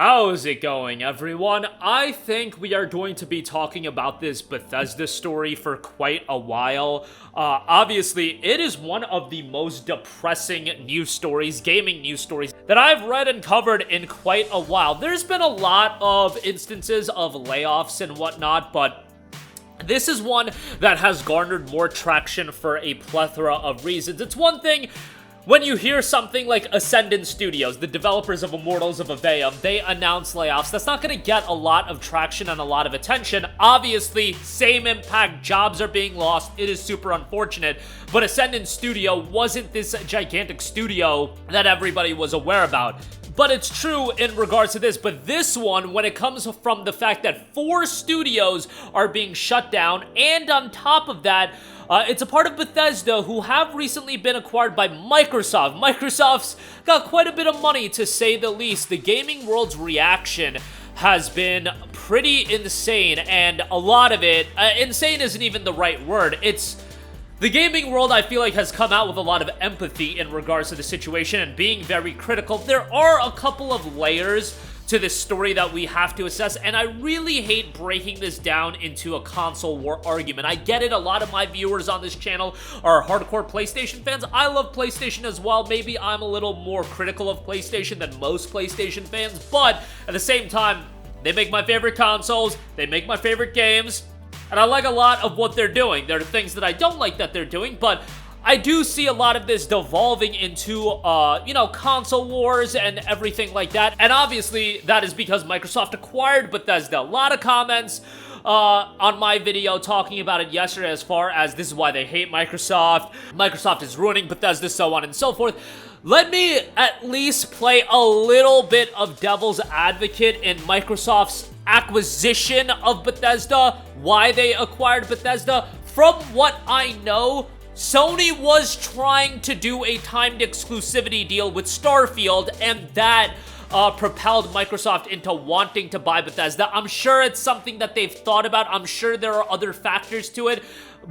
How's it going, everyone? I think we are going to be talking about this Bethesda story for quite a while. Obviously, it is one of the most depressing news stories, gaming news stories, that I've read and covered in quite a while. There's been a lot of instances of layoffs and whatnot, but this is one that has garnered more traction for a plethora of reasons. It's one thing when you hear something like Ascendant Studios, the developers of Immortals of Aveum, they announce layoffs. That's not going to get a lot of traction and a lot of attention. Obviously, same impact, jobs are being lost. It is super unfortunate. But Ascendant Studio wasn't this gigantic studio that everybody was aware about. But it's true in regards to this. But this one, when it comes from the fact that 4 studios are being shut down, and on top of that, it's a part of Bethesda who have recently been acquired by Microsoft. Microsoft's got quite a bit of money, to say the least. The gaming world's reaction has been pretty insane, and a lot of it, insane isn't even the right word. The gaming world, I feel like, has come out with a lot of empathy in regards to the situation and being very critical. There are a couple of layers to this story that we have to assess, and I really hate breaking this down into a console war argument. I get it, a lot of my viewers on this channel are hardcore PlayStation fans. I love PlayStation as well. Maybe I'm a little more critical of PlayStation than most PlayStation fans, but at the same time, they make my favorite consoles, they make my favorite games, and I like a lot of what they're doing. There are things that I don't like that they're doing, but I do see a lot of this devolving into, console wars and everything like that. And obviously, that is because Microsoft acquired Bethesda. A lot of comments on my video talking about it yesterday as far as this is why they hate Microsoft. Microsoft is ruining Bethesda, so on and so forth. Let me at least play a little bit of devil's advocate in Microsoft's acquisition of Bethesda, why they acquired Bethesda. From what I know, Sony was trying to do a timed exclusivity deal with Starfield, and that propelled Microsoft into wanting to buy Bethesda. I'm sure it's something that they've thought about. I'm sure there are other factors to it,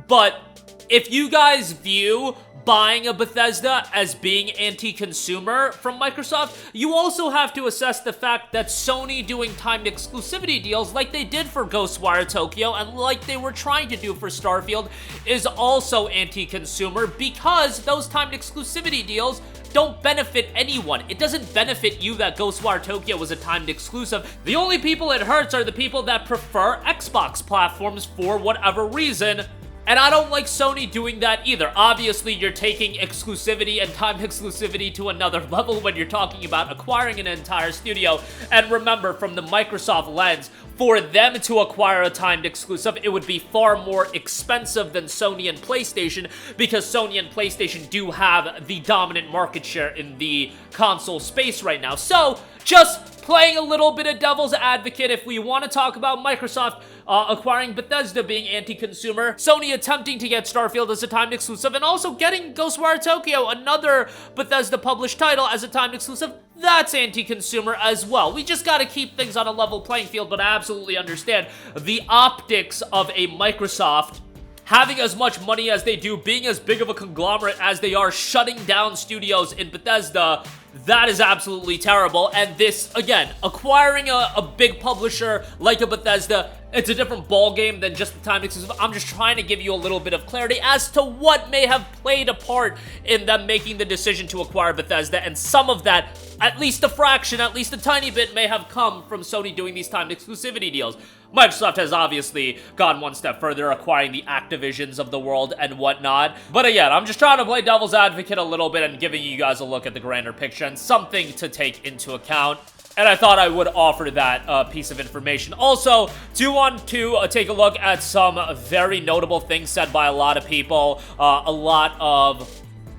but if you guys view buying a Bethesda as being anti-consumer from Microsoft, you also have to assess the fact that Sony doing timed exclusivity deals like they did for Ghostwire Tokyo and like they were trying to do for Starfield is also anti-consumer, because those timed exclusivity deals don't benefit anyone. It doesn't benefit you that Ghostwire Tokyo was a timed exclusive. The only people it hurts are the people that prefer Xbox platforms for whatever reason. And I don't like Sony doing that either. Obviously, you're taking exclusivity and timed exclusivity to another level when you're talking about acquiring an entire studio. And remember, from the Microsoft lens, for them to acquire a timed exclusive, it would be far more expensive than Sony and PlayStation, because Sony and PlayStation do have the dominant market share in the console space right now. So, just playing a little bit of devil's advocate, if we want to talk about Microsoft acquiring Bethesda being anti-consumer, Sony attempting to get Starfield as a timed exclusive, and also getting Ghostwire Tokyo, another Bethesda published title, as a timed exclusive, that's anti-consumer as well. We just gotta keep things on a level playing field, but I absolutely understand the optics of a Microsoft having as much money as they do, being as big of a conglomerate as they are, shutting down studios in Bethesda. That is absolutely terrible. And this, again, acquiring a big publisher like a Bethesda, it's a different ballgame than just the time exclusive. I'm just trying to give you a little bit of clarity as to what may have played a part in them making the decision to acquire Bethesda, and some of that, at least a fraction, at least a tiny bit, may have come from Sony doing these timed exclusivity deals. Microsoft has obviously gone one step further, acquiring the Activisions of the world and whatnot. But again, I'm just trying to play devil's advocate a little bit and giving you guys a look at the grander picture and something to take into account. And I thought I would offer that piece of information. Also, do want to take a look at some very notable things said by a lot of people. A lot of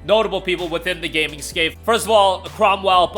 notable people within the gaming scape. First of all, Cromwell,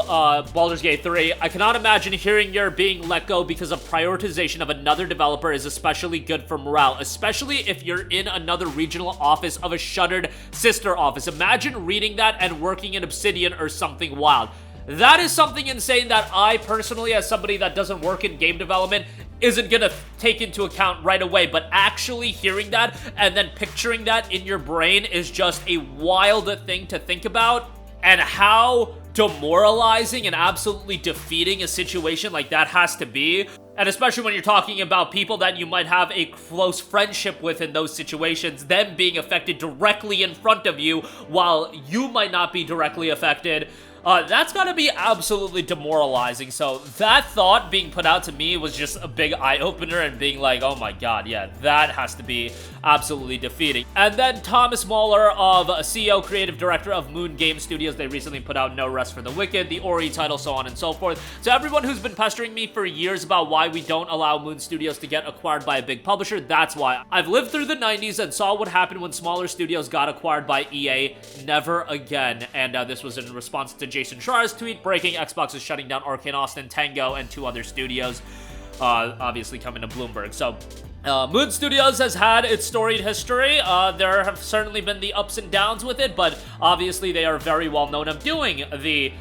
Baldur's Gate 3. I cannot imagine hearing you're being let go because of prioritization of another developer is especially good for morale, especially if you're in another regional office of a shuttered sister office. Imagine reading that and working in Obsidian or something wild. That is something insane that I personally, as somebody that doesn't work in game development, isn't gonna take into account right away, but actually hearing that and then picturing that in your brain is just a wild thing to think about. And how demoralizing and absolutely defeating a situation like that has to be. And especially when you're talking about people that you might have a close friendship with in those situations, them being affected directly in front of you while you might not be directly affected. That's gotta be absolutely demoralizing. So that thought being put out to me was just a big eye-opener and being like, oh my god, yeah, that has to be absolutely defeating. And then Thomas Mahler, CEO, creative director of Moon Game Studios, they recently put out No Rest for the Wicked, the Ori title, so on and so forth. So everyone who's been pestering me for years about why we don't allow Moon Studios to get acquired by a big publisher, that's why. I've lived through the 90s and saw what happened when smaller studios got acquired by EA. Never again. And this was in response to Jason Schreier's tweet, breaking Xbox is shutting down Arcane Austin, Tango, and 2 other studios, obviously coming to Bloomberg. So Moon Studios has had its storied history. There have certainly been the ups and downs with it, but obviously they are very well known of doing the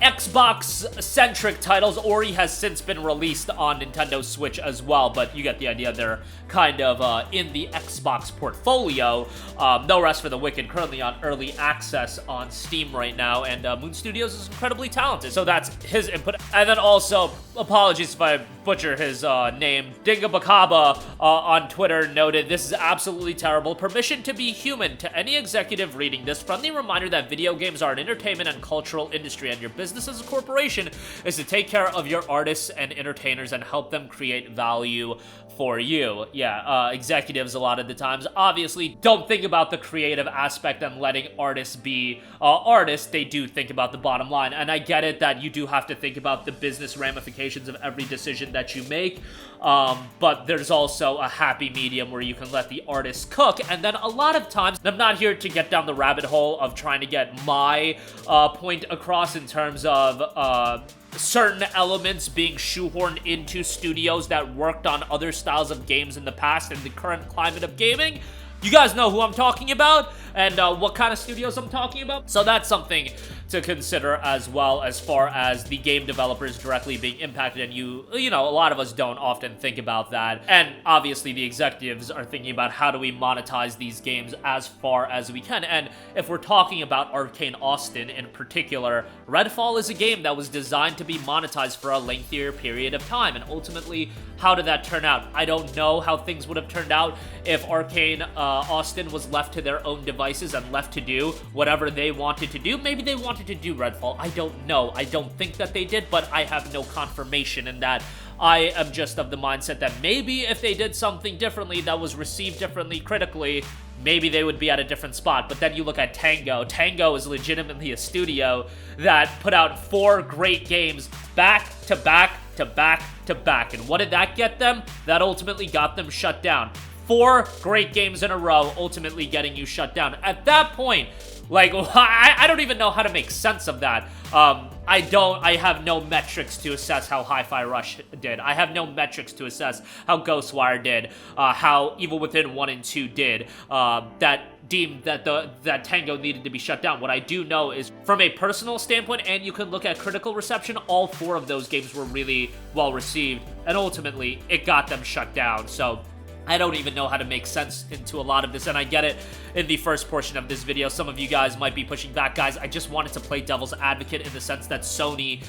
Xbox-centric titles. Ori has since been released on Nintendo Switch as well, but you get the idea. They're kind of in the Xbox portfolio. No Rest for the Wicked, currently on early access on Steam right now, and Moon Studios is incredibly talented, so that's his input. And then also, apologies if I butcher his name, Dinga Bakaba on Twitter noted, "This is absolutely terrible. Permission to be human. To any executive reading this, friendly reminder that video games are an entertainment and cultural industry, and your business as a corporation is to take care of your artists and entertainers and help them create value for you." Yeah, executives a lot of the times obviously don't think about the creative aspect and letting artists be artists. They do think about the bottom line, and I get it that you do have to think about the business ramifications of every decision that you make, but there's also a happy medium where you can let the artists cook. And then a lot of times, I'm not here to get down the rabbit hole of trying to get my point across in terms of certain elements being shoehorned into studios that worked on other styles of games in the past and the current climate of gaming. You guys know who I'm talking about and what kind of studios I'm talking about. So that's something to consider as well, as far as the game developers directly being impacted, and you know, a lot of us don't often think about that. And obviously the executives are thinking about how do we monetize these games as far as we can. And if we're talking about Arcane Austin in particular, Redfall is a game that was designed to be monetized for a lengthier period of time, and ultimately, how did that turn out? I don't know how things would have turned out if Arcane Austin was left to their own devices and left to do whatever they wanted to do. Maybe they wanted to do Redfall. I don't know. I don't think that they did, but I have no confirmation in that. I am just of the mindset that maybe if they did something differently that was received differently critically, maybe they would be at a different spot. But then you look at Tango. Tango is legitimately a studio that put out 4 great games back to back to back to back. And what did that get them? That ultimately got them shut down. 4 great games in a row, ultimately getting you shut down. At that point, like, I don't even know how to make sense of that. I have no metrics to assess how Hi-Fi Rush did. I have no metrics to assess how Ghostwire did, how Evil Within 1 and 2 did, that deemed that Tango needed to be shut down. What I do know is, from a personal standpoint, and you can look at critical reception, all 4 of those games were really well received, and ultimately, it got them shut down. So I don't even know how to make sense into a lot of this, and I get it in the first portion of this video. Some of you guys might be pushing back. Guys, I just wanted to play devil's advocate in the sense that Sony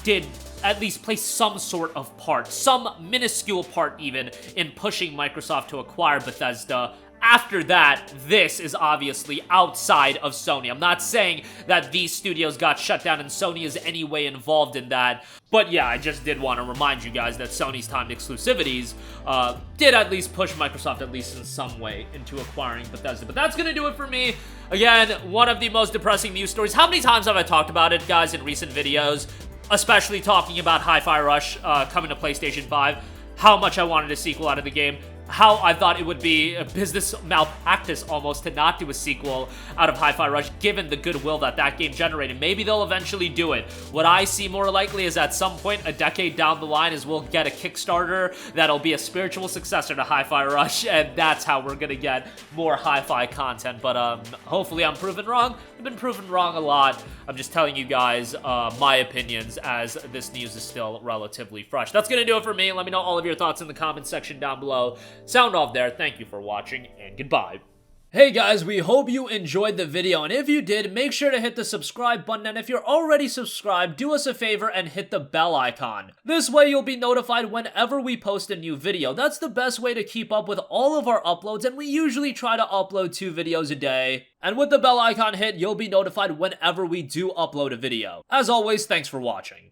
did at least play some sort of part, some minuscule part even, in pushing Microsoft to acquire Bethesda. After that, this is obviously outside of Sony. I'm not saying that these studios got shut down and Sony is any way involved in that. But yeah, I just did want to remind you guys that Sony's timed exclusivities did at least push Microsoft, at least in some way, into acquiring Bethesda. But that's going to do it for me. Again, one of the most depressing news stories. How many times have I talked about it, guys, in recent videos? Especially talking about Hi-Fi Rush coming to PlayStation 5. How much I wanted a sequel out of the game. How I thought it would be a business malpractice almost to not do a sequel out of Hi-Fi Rush, given the goodwill that that game generated. Maybe they'll eventually do it. What I see more likely is at some point, a decade down the line, is we'll get a Kickstarter that'll be a spiritual successor to Hi-Fi Rush, and that's how we're gonna get more Hi-Fi content. But hopefully I'm proven wrong. I've been proven wrong a lot. I'm just telling you guys my opinions as this news is still relatively fresh. That's gonna do it for me. Let me know all of your thoughts in the comments section down below. Sound off there. Thank you for watching, and goodbye. Hey guys, we hope you enjoyed the video, and if you did, make sure to hit the subscribe button, and if you're already subscribed, do us a favor and hit the bell icon. This way you'll be notified whenever we post a new video. That's the best way to keep up with all of our uploads, and we usually try to upload 2 videos a day. And with the bell icon hit, you'll be notified whenever we do upload a video. As always, thanks for watching.